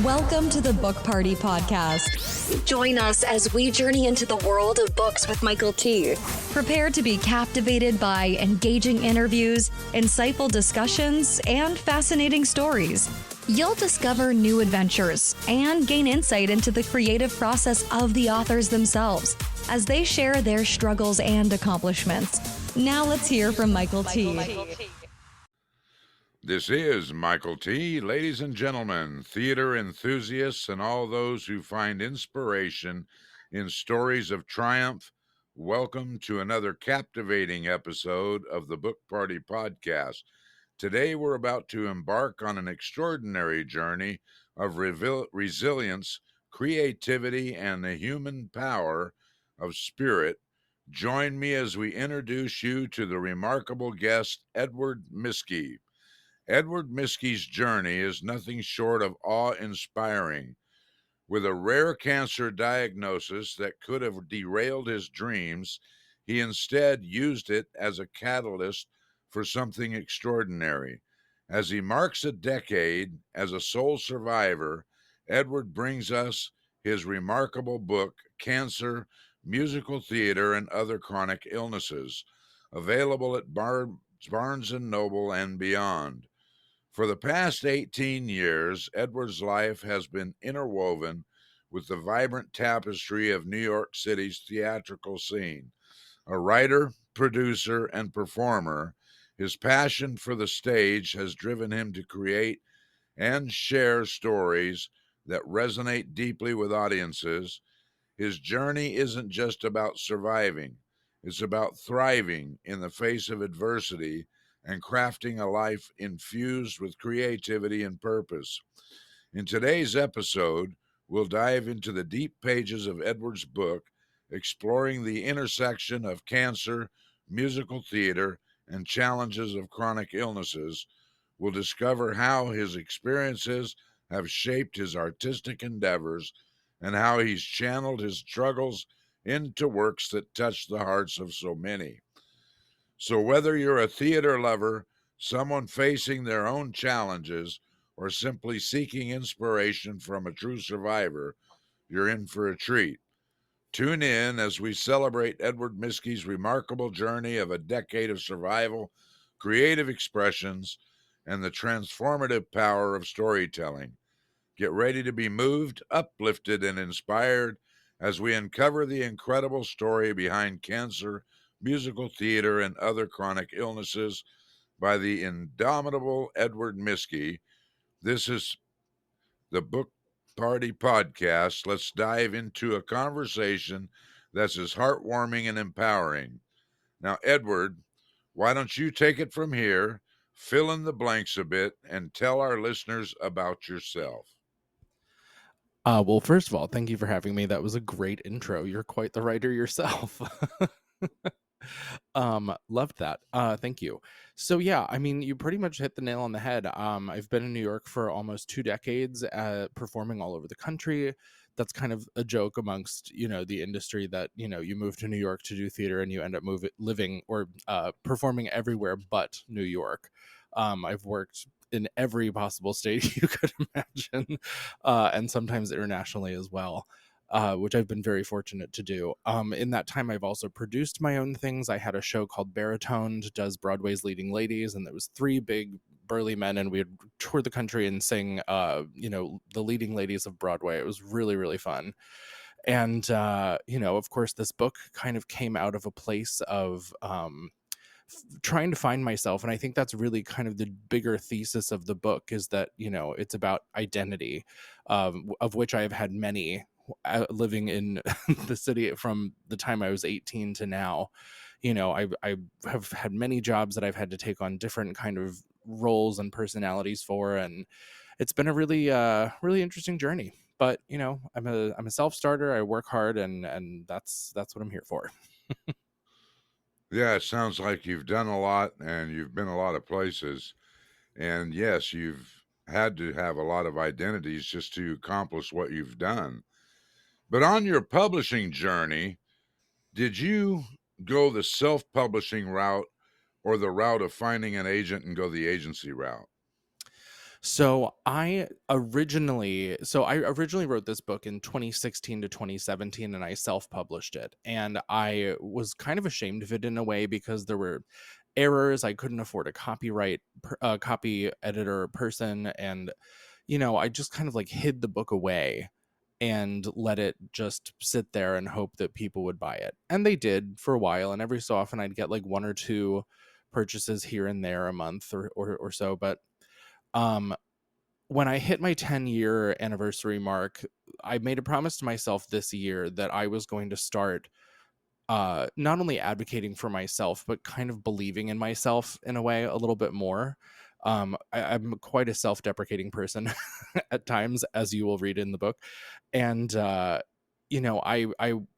Welcome to the Book Party Podcast. Join us as we journey into the world of books with Michael T. Prepare to be captivated by engaging interviews, insightful discussions, and fascinating stories. You'll discover new adventures and gain insight into the creative process of the authors themselves as they share their struggles and accomplishments. Now let's hear from Michael T. This is Michael T. Ladies and gentlemen, theater enthusiasts, and all those who find inspiration in stories of triumph, welcome to another captivating episode of the Book Party Podcast. Today we're about to embark on an extraordinary journey of resilience, creativity, and the human power of spirit. Join me as we introduce you to the remarkable guest, Edward Miskie. Edward Miskie's journey is nothing short of awe-inspiring. With a rare cancer diagnosis that could have derailed his dreams, he instead used it as a catalyst for something extraordinary. As he marks a decade as a sole survivor, Edward brings us his remarkable book, Cancer, Musical Theater, and Other Chronic Illnesses, available at Barnes & Noble and beyond. For the past 18 years, Edward's life has been interwoven with the vibrant tapestry of New York City's theatrical scene. A writer, producer, and performer, his passion for the stage has driven him to create and share stories that resonate deeply with audiences. His journey isn't just about surviving, it's about thriving in the face of adversity and crafting a life infused with creativity and purpose. In today's episode, we'll dive into the deep pages of Edward's book, exploring the intersection of cancer, musical theater, and challenges of chronic illnesses. We'll discover how his experiences have shaped his artistic endeavors and how he's channeled his struggles into works that touch the hearts of so many. So whether you're a theater lover, someone facing their own challenges, or simply seeking inspiration from a true survivor, you're in for a treat. Tune in as we celebrate Edward Miskie's remarkable journey of a decade of survival, creative expressions, and the transformative power of storytelling. Get ready to be moved, uplifted, and inspired as we uncover the incredible story behind cancer, musical theater, and other chronic illnesses by the indomitable Edward Miskie. This is the Book Party Podcast. Let's dive into a conversation that's as heartwarming and empowering. Now, Edward, why don't you take it from here, fill in the blanks a bit, and tell our listeners about yourself? Well, first of all, thank you for having me. That was a great intro. You're quite the writer yourself. Loved that. Thank you. So yeah, I mean, you pretty much hit the nail on the head. I've been in New York for almost 2 decades, performing all over the country. That's kind of a joke amongst, the industry that, you move to New York to do theater and you end up living or performing everywhere but New York. I've worked in every possible state you could imagine, and sometimes internationally as well. Which I've been very fortunate to do. In that time, I've also produced my own things. I had a show called Baratoned, does Broadway's Leading Ladies, and there was 3 big burly men, and we would tour the country and sing, the leading ladies of Broadway. It was really, really fun. And, of course, this book kind of came out of a place of trying to find myself. And I think that's really kind of the bigger thesis of the book, is that, it's about identity, of which I have had many living in the city from the time I was 18 to now. I have had many jobs that I've had to take on different kind of roles and personalities for, and it's been a really, really interesting journey. But I'm a self-starter. I work hard, and that's what I'm here for. Yeah, it sounds like you've done a lot and you've been a lot of places. And yes, you've had to have a lot of identities just to accomplish what you've done. But on your publishing journey, did you go the self-publishing route or the route of finding an agent and go the agency route? So I originally wrote this book in 2016 to 2017, and I self-published it. And I was kind of ashamed of it in a way because there were errors. I couldn't afford a copy editor person, and I just kind of like hid the book away and let it just sit there and hope that people would buy it. And they did for a while, and every so often I'd get like one or two purchases here and there a month or so. But um when I hit my 10-year anniversary mark, I made a promise to myself this year that I was going to start not only advocating for myself, but kind of believing in myself in a way a little bit more. I'm quite a self-deprecating person at times, as you will read in the book. And I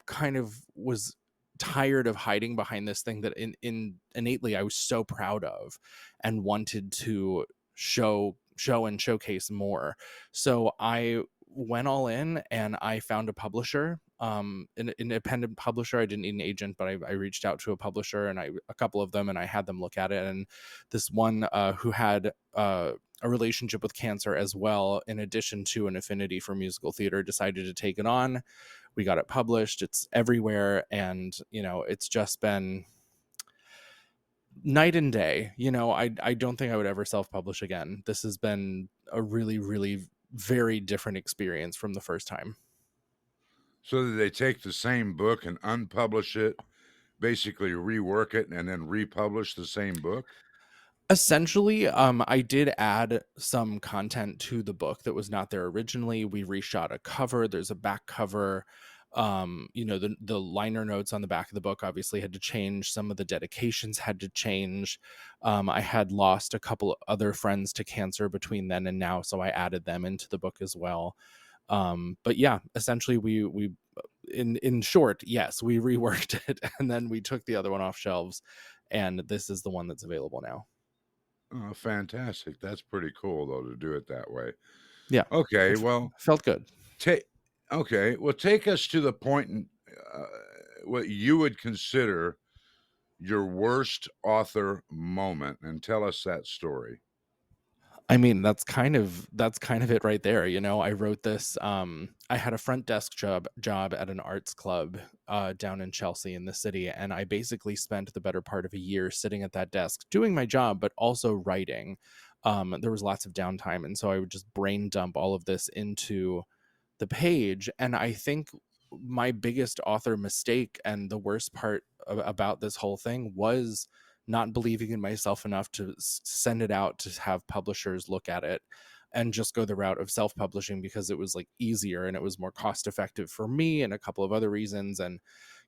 kind of was tired of hiding behind this thing that in innately I was so proud of and wanted to show and showcase more. So I went all in and I found a publisher, an independent publisher. I didn't need an agent, but I reached out to a publisher and a couple of them, and I had them look at it. And this one who had a relationship with cancer as well, in addition to an affinity for musical theater, decided to take it on. We got it published. It's everywhere. And, it's just been night and day. I don't think I would ever self-publish again. This has been a really, really very different experience from the first time. So that they take the same book and unpublish it, basically rework it, and then republish the same book? Essentially, I did add some content to the book that was not there originally. We reshot a cover. There's a back cover. The liner notes on the back of the book obviously had to change. Some of the dedications had to change. I had lost a couple other friends to cancer between then and now, so I added them into the book as well. But yeah, essentially we in short, yes, we reworked it and then we took the other one off shelves, and this is the one that's available now. Oh, fantastic. That's pretty cool, though, to do it that way. Yeah, Okay, it well, felt good. take take us to the point in uh, what you would consider your worst author moment, and tell us that story. I mean, that's kind of it right there. I wrote this. I had a front desk job at an arts club down in Chelsea in the city, and I basically spent the better part of a year sitting at that desk doing my job, but also writing. There was lots of downtime, and so I would just brain dump all of this into the page. And I think my biggest author mistake and the worst part about this whole thing was not believing in myself enough to send it out to have publishers look at it and just go the route of self-publishing, because it was like easier and it was more cost effective for me and a couple of other reasons. And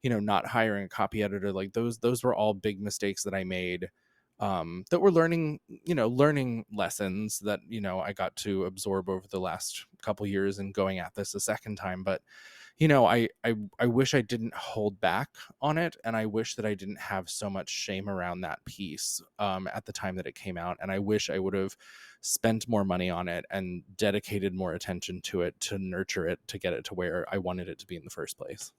not hiring a copy editor, like those were all big mistakes that I made, that were learning lessons that I got to absorb over the last couple years and going at this a second time. But I wish I didn't hold back on it, and I wish that I didn't have so much shame around that piece at the time that it came out. And I wish I would have spent more money on it and dedicated more attention to it to nurture it to get it to where I wanted it to be in the first place.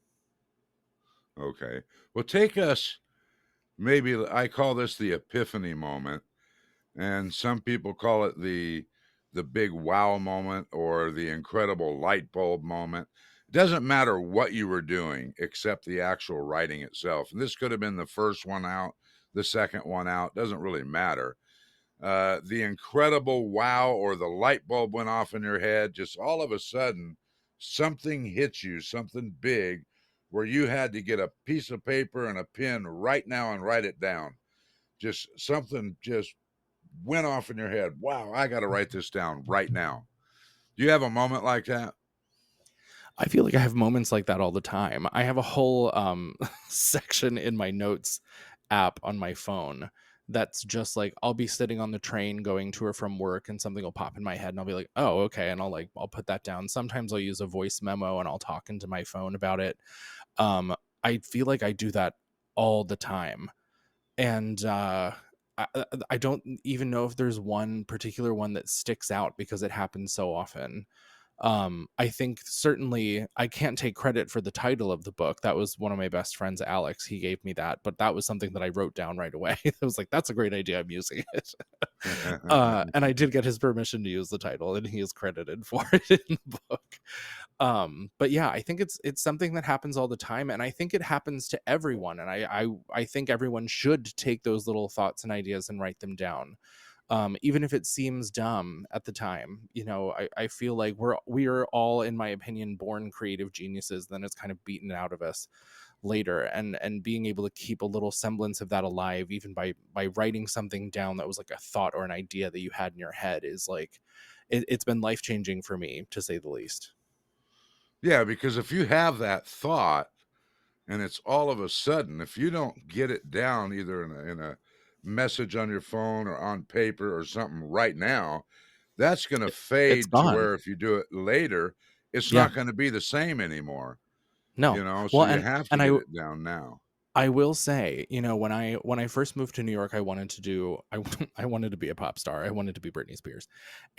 Okay. Well, take us, maybe I call this the epiphany moment, and some people call it the big wow moment or the incredible light bulb moment. It doesn't matter what you were doing except the actual writing itself. And this could have been the first one out, the second one out, doesn't really matter. The incredible wow or the light bulb went off in your head, just all of a sudden something hit you, something big, where you had to get a piece of paper and a pen right now and write it down. Just something just went off in your head. Wow, I got to write this down right now. Do you have a moment like that? I feel like I have moments like that all the time. I have a whole section in my notes app on my phone that's just like, I'll be sitting on the train going to or from work and something will pop in my head and I'll be like, oh, okay. And I'll put that down. Sometimes I'll use a voice memo and I'll talk into my phone about it. I feel like I do that all the time. And I don't even know if there's one particular one that sticks out because it happens so often. I think certainly I can't take credit for the title of the book. That was one of my best friends, Alex. He gave me that, but that was something that I wrote down right away. I was like, that's a great idea. I'm using it. And I did get his permission to use the title, and he is credited for it in the book. But yeah, I think it's something that happens all the time, and I think it happens to everyone. And I think everyone should take those little thoughts and ideas and write them down. Even if it seems dumb at the time. I feel like we are all, in my opinion, born creative geniuses. Then it's kind of beaten out of us later, and being able to keep a little semblance of that alive, even by writing something down that was like a thought or an idea that you had in your head, is like it's been life-changing for me, to say the least. Yeah, because if you have that thought and it's all of a sudden, if you don't get it down either in a message on your phone or on paper or something right now, that's going to It's fade to gone. where if you do it later, it's Yeah. not going to be the same anymore, No. so Well, you and have to and get I it down now. I will say, when I first moved to New York, I wanted to do I wanted to be a pop star. I wanted to be Britney Spears.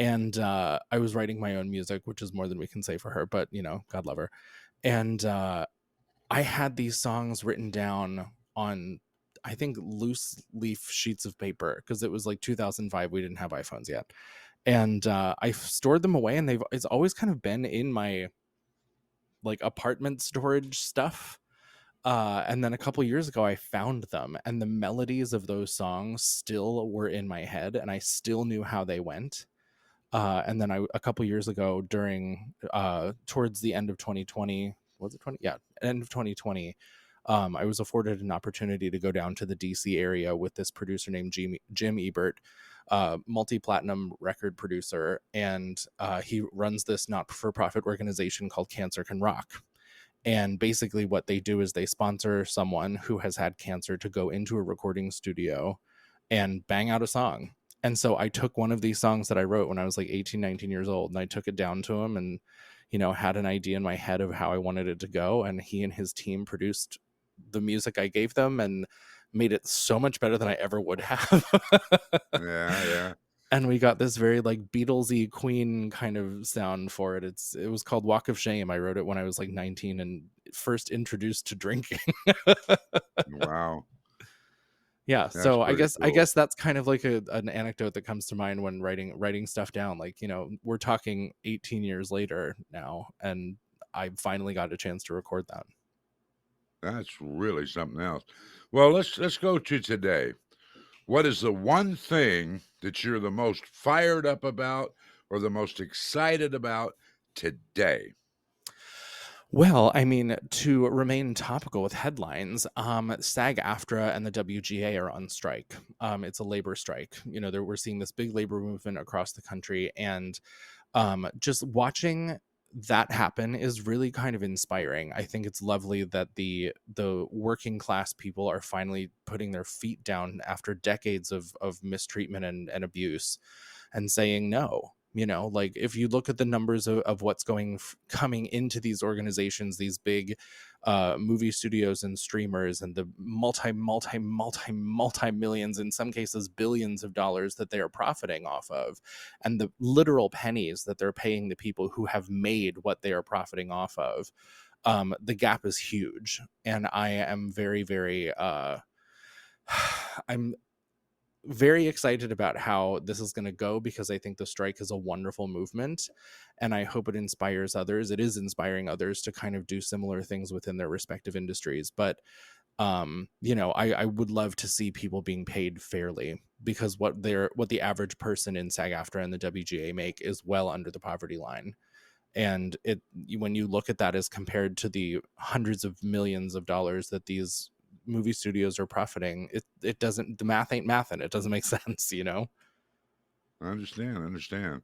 And I was writing my own music, which is more than we can say for her, but God love her. And I had these songs written down on, I think, loose leaf sheets of paper, because it was like 2005. We didn't have iPhones yet. And I stored them away, and it's always kind of been in my like apartment storage stuff. And then a couple years ago, I found them, and the melodies of those songs still were in my head, and I still knew how they went. And then a couple years ago, during towards the end of 2020, was it 20? Yeah, end of 2020. I was afforded an opportunity to go down to the DC area with this producer named Jim Ebert, multi-platinum record producer, and he runs this not-for-profit organization called Cancer Can Rock. And basically what they do is they sponsor someone who has had cancer to go into a recording studio and bang out a song. And so I took one of these songs that I wrote when I was like 18, 19 years old, and I took it down to him, and had an idea in my head of how I wanted it to go, and he and his team produced the music I gave them and made it so much better than I ever would have. Yeah, yeah. And we got this very like Beatlesy Queen kind of sound for it. It was called Walk of Shame. I wrote it when I was like 19 and first introduced to drinking. Wow. Yeah, That's so I pretty guess I cool. guess that's kind of like an anecdote that comes to mind when writing stuff down. Like, we're talking 18 years later now, and I finally got a chance to record that. That's really something else. Well, let's go to today. What is the one thing that you're the most fired up about or the most excited about today? Well, I mean, to remain topical with headlines, SAG-AFTRA and the WGA are on strike. It's a labor strike. We're seeing this big labor movement across the country, and just watching that happen is really kind of inspiring. I think it's lovely that the working class people are finally putting their feet down after decades of mistreatment and abuse, and saying no. Like, if you look at the numbers of what's coming into these organizations, these big movie studios and streamers, and the multi millions, in some cases billions of dollars that they are profiting off of, and the literal pennies that they're paying the people who have made what they are profiting off of, the gap is huge. And I am very, very I'm very excited about how this is going to go, because I think the strike is a wonderful movement, and I hope it inspires others. It is inspiring others to kind of do similar things within their respective industries. But I would love to see people being paid fairly, because what the average person in SAG-AFTRA and the WGA make is well under the poverty line. And when you look at that as compared to the hundreds of millions of dollars that these movie studios are profiting, it doesn't, the math ain't mathin'. It doesn't make sense. I understand.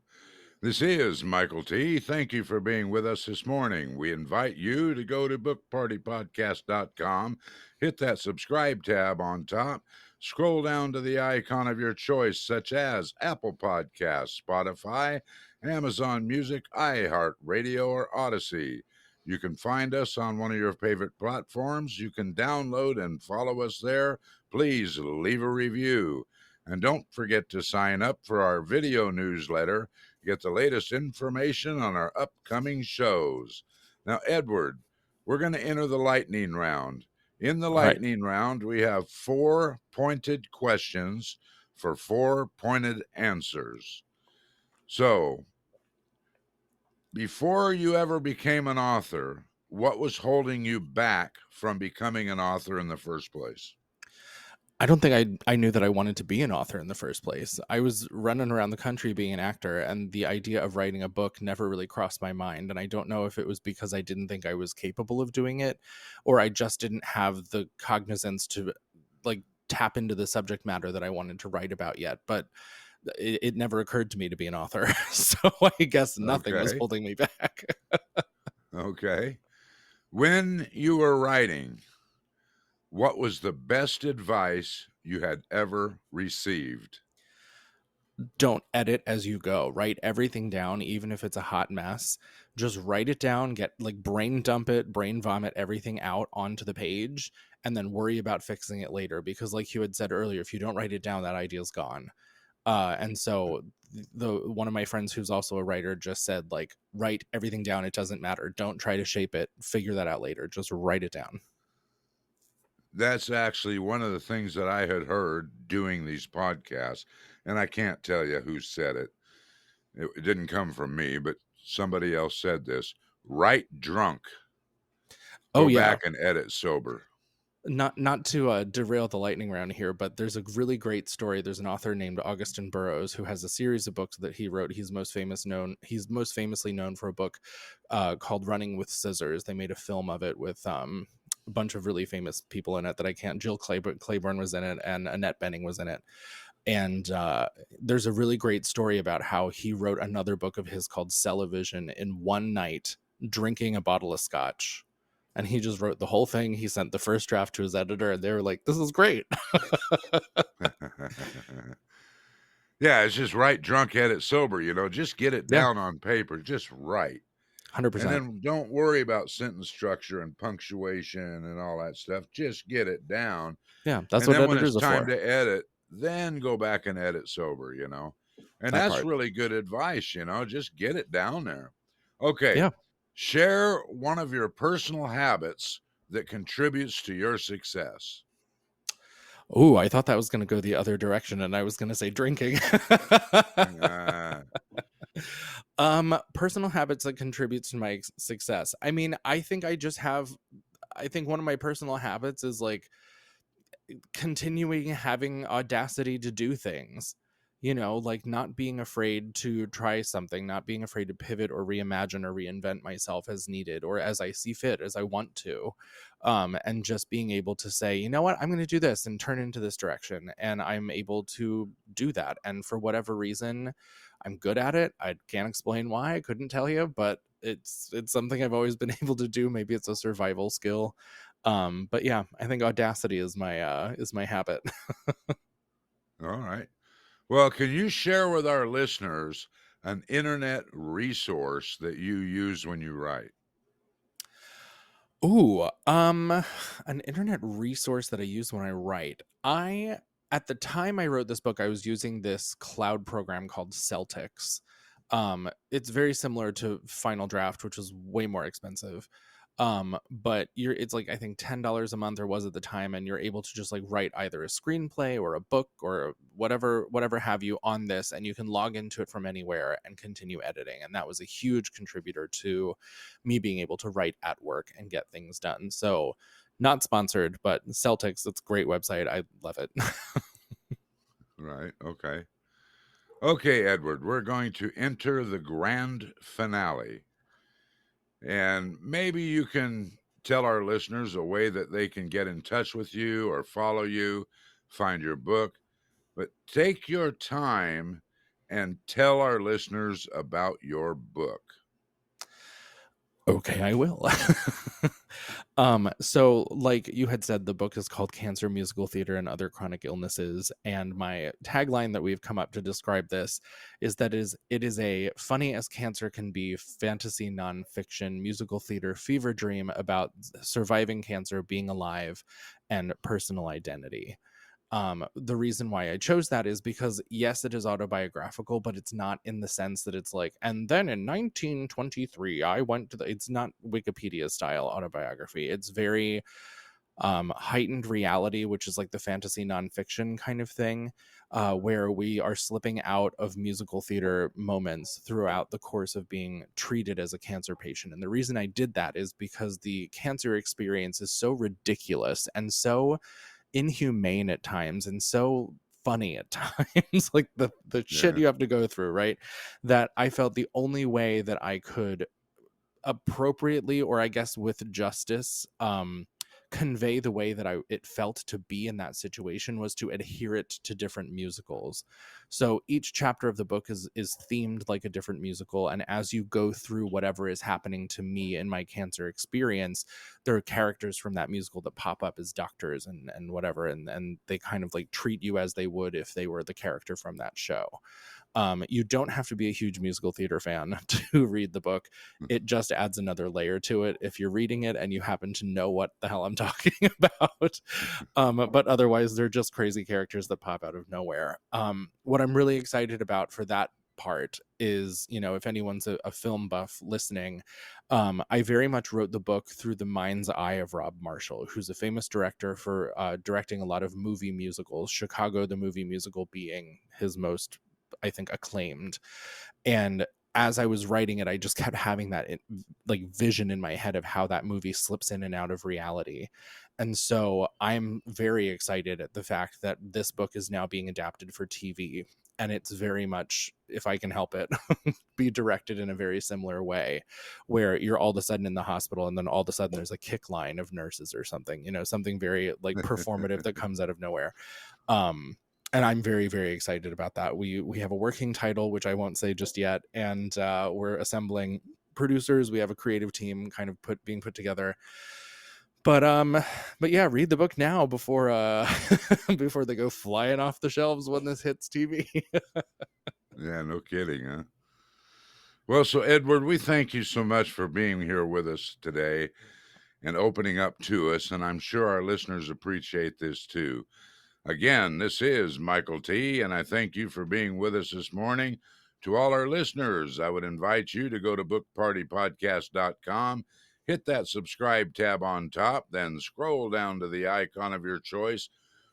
This is Michael T. Thank you for being with us this morning. We invite you to go to bookpartypodcast.com, hit that subscribe tab on top, scroll down to the icon of your choice, such as Apple Podcasts, Spotify, Amazon Music, iHeartRadio, or Odyssey. You can find us on one of your favorite platforms. You can download and follow us there. Please leave a review. And don't forget to sign up for our video newsletter get the latest information on our upcoming shows. Now, Edward, we're going to enter the lightning round. In the All right. lightning round, we have 4 pointed questions for 4 pointed answers. So, before you ever became an author, what was holding you back from becoming an author in the first place? I don't think I knew that I wanted to be an author in the first place. I was running around the country being an actor, and the idea of writing a book never really crossed my mind. And I don't know if it was because I didn't think I was capable of doing it, or I just didn't have the cognizance to like tap into the subject matter that I wanted to write about yet. But it never occurred to me to be an author. So I guess nothing was Okay. holding me back. Okay. When you were writing, what was the best advice you had ever received? Don't edit as you go. Write everything down, even if it's a hot mess. Just write it down, get like brain dump it, brain vomit everything out onto the page, and then worry about fixing it later. Because like you had said earlier, if you don't write it down, that idea's gone. And so the one of my friends who's also a writer just said, like, write everything down. It doesn't matter. Don't try to shape it. Figure that out later. Just write it down. That's actually one of the things that I had heard doing these podcasts, and I can't tell you who said it. It didn't come from me, but somebody else said this. Write drunk, Oh go yeah. back and edit sober. Not to derail the lightning round here, but there's a really great story. There's an author named Augustin Burroughs who has a series of books that he wrote. He's most famously known for a book called Running with Scissors. They made a film of it with a bunch of really famous people in it that I can't. Jill Claiborne was in it, and Annette Bening was in it. And there's a really great story about how he wrote another book of his called Cellovision in one night, drinking a bottle of scotch. And he just wrote the whole thing. He sent the first draft to his editor, and they were like, "This is great." Yeah, it's just write drunk, edit sober, just get it Yeah, down on paper, just write. And 100%. then don't worry about sentence structure and punctuation and all that stuff. Just get it down. Yeah, that's And what then when it's editors are time for. to edit, then go back and edit sober. And That that's part. really good advice, just get it down there. Okay. Yeah. Share one of your personal habits that contributes to your success. Oh, I thought that was going to go the other direction, and I was going to say drinking. Uh, Personal habits that contributes to my success. I mean, I think one of my personal habits is like continuing having audacity to do things, like not being afraid to try something, not being afraid to pivot or reimagine or reinvent myself as needed or as I see fit, as I want to, and just being able to say, you know what, I'm going to do this and turn into this direction, and I'm able to do that. And for whatever reason, I'm good at it. I can't explain why. I couldn't tell you, but it's something I've always been able to do. Maybe it's a survival skill. But yeah, I think audacity is my habit. all right. Well, can you share with our listeners an internet resource that you use when you write? Ooh, an internet resource that I use when I write. At the time I wrote this book, I was using this cloud program called Celtics. It's very similar to Final Draft, which was way more expensive. But it's like, I think $10 a month, or was at the time, and you're able to just like write either a screenplay or a book or whatever have you on this, and you can log into it from anywhere and continue editing. And that was a huge contributor to me being able to write at work and get things done. So not sponsored, but Celtics, it's a great website. I love it. Right. Okay. Okay, Edward, we're going to enter the grand finale. And maybe you can tell our listeners a way that they can get in touch with you or follow you, find your book. But take your time and tell our listeners about your book. Okay, I will. So like you had said, the book is called Cancer, Musical Theater, and Other Chronic Illnesses. And my tagline that we've come up to describe this is that it is a funny as cancer can be fantasy nonfiction musical theater fever dream about surviving cancer, being alive, and personal identity. The reason why I chose that is because, yes, it is autobiographical, but it's not in the sense that it's like, and then in 1923, I went to it's not Wikipedia style autobiography. It's very heightened reality, which is like the fantasy nonfiction kind of thing, where we are slipping out of musical theater moments throughout the course of being treated as a cancer patient. And the reason I did that is because the cancer experience is so ridiculous and so inhumane at times and so funny at times, like the shit Yeah. you have to go through, right? That I felt the only way that I could appropriately, or I guess with justice, convey the way that it felt to be in that situation was to adhere it to different musicals. So each chapter of the book is themed like a different musical, and as you go through whatever is happening to me in my cancer experience, there are characters from that musical that pop up as doctors and whatever, and they kind of like treat you as they would if they were the character from that show. You don't have to be a huge musical theater fan to read the book. It just adds another layer to it if you're reading it and you happen to know what the hell I'm talking about. But otherwise, they're just crazy characters that pop out of nowhere. What I'm really excited about for that part is, if anyone's a film buff listening, I very much wrote the book through the mind's eye of Rob Marshall, who's a famous director for directing a lot of movie musicals, Chicago the movie musical being his most, I think, acclaimed. And as I was writing it, I just kept having that like vision in my head of how that movie slips in and out of reality. And so I'm very excited at the fact that this book is now being adapted for TV, and it's very much, if I can help it, be directed in a very similar way, where you're all of a sudden in the hospital and then all of a sudden there's a kick line of nurses or something, something very like performative that comes out of nowhere. And I'm very, very excited about that. We have a working title, which I won't say just yet, and we're assembling producers. We have a creative team kind of being put together. But yeah, read the book now before before they go flying off the shelves when this hits TV. Yeah, no kidding, huh? Well, so Edward, we thank you so much for being here with us today and opening up to us, and I'm sure our listeners appreciate this too. Again, this is Michael T., and I thank you for being with us this morning. To all our listeners, I would invite you to go to bookpartypodcast.com, hit that subscribe tab on top, then scroll down to the icon of your choice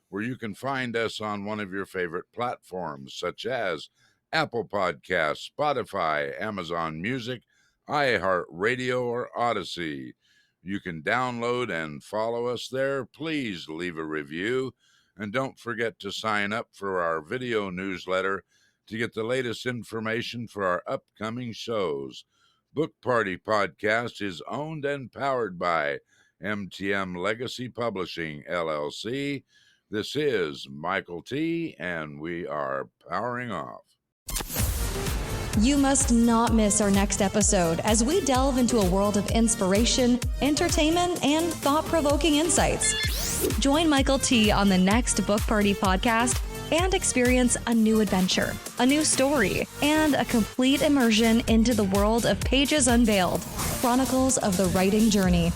where you can find us on one of your favorite platforms, such as Apple Podcasts, Spotify, Amazon Music, iHeartRadio, or Odyssey. You can download and follow us there. Please leave a review. And don't forget to sign up for our video newsletter to get the latest information for our upcoming shows. Book Party Podcast is owned and powered by MTM Legacy Publishing, LLC. This is Michael T., and we are powering off. You must not miss our next episode as we delve into a world of inspiration, entertainment, and thought-provoking insights. Join Michael T. on the next Book Party podcast and experience a new adventure, a new story, and a complete immersion into the world of Pages Unveiled, Chronicles of the Writing Journey.